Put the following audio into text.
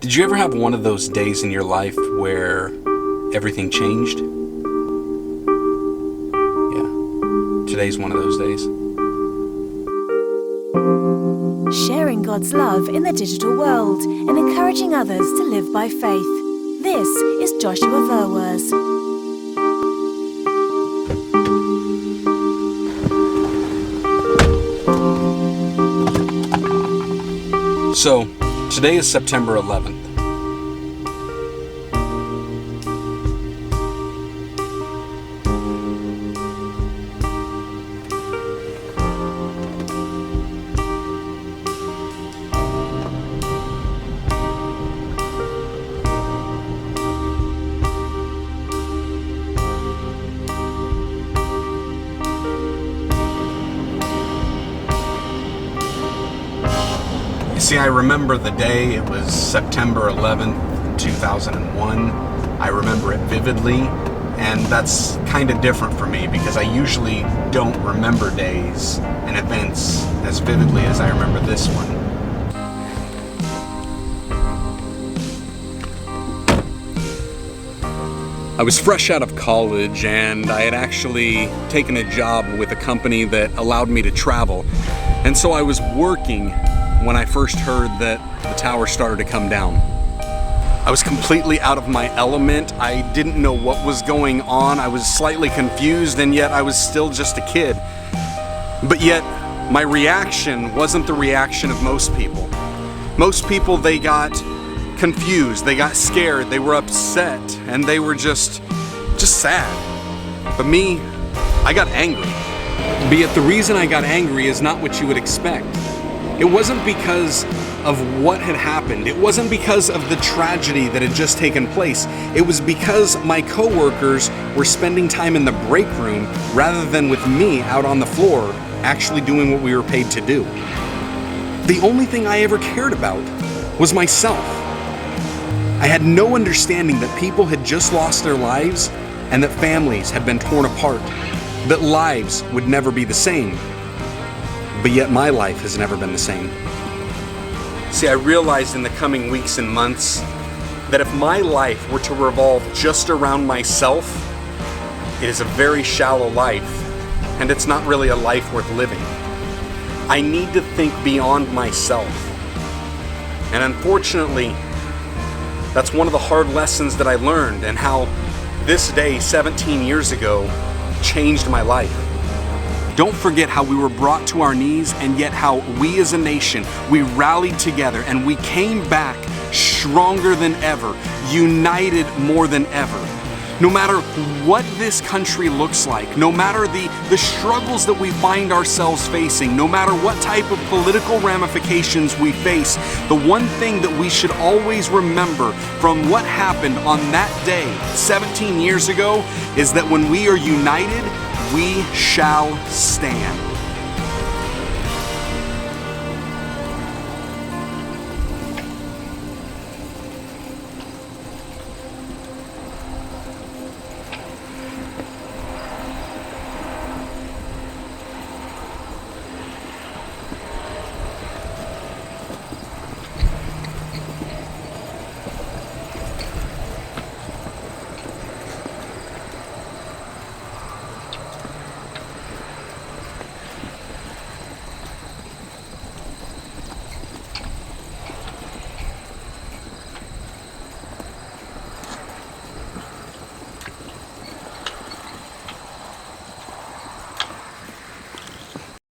Did you ever have one of those days in your life where everything changed? Yeah, today's one of those days. Sharing God's love in the digital world and encouraging others to live by faith. This is Joshua Verwers. So, today is September 11th. See, I remember the day. It was September 11th, 2001. I remember it vividly, and that's kind of different for me because I usually don't remember days and events as vividly as I remember this one. I was fresh out of college, and I had actually taken a job with a company that allowed me to travel. And so I was working when I first heard that the tower started to come down. I was completely out of my element. I didn't know what was going on. I was slightly confused, and yet I was still just a kid. But yet, my reaction wasn't the reaction of most people. Most people, they got confused, they got scared, they were upset, and they were just sad. But me, I got angry. But yet the reason I got angry is not what you would expect. It wasn't because of what had happened. It wasn't because of the tragedy that had just taken place. It was because my coworkers were spending time in the break room rather than with me out on the floor, actually doing what we were paid to do. The only thing I ever cared about was myself. I had no understanding that people had just lost their lives and that families had been torn apart, that lives would never be the same. But yet my life has never been the same. See, I realized in the coming weeks and months that if my life were to revolve just around myself, it is a very shallow life, and it's not really a life worth living. I need to think beyond myself. And unfortunately, that's one of the hard lessons that I learned, and how this day 17 years ago changed my life. Don't forget how we were brought to our knees, and yet how we as a nation, we rallied together and we came back stronger than ever, united more than ever. No matter what this country looks like, no matter the struggles that we find ourselves facing, no matter what type of political ramifications we face, the one thing that we should always remember from what happened on that day 17 years ago is that when we are united, we shall stand.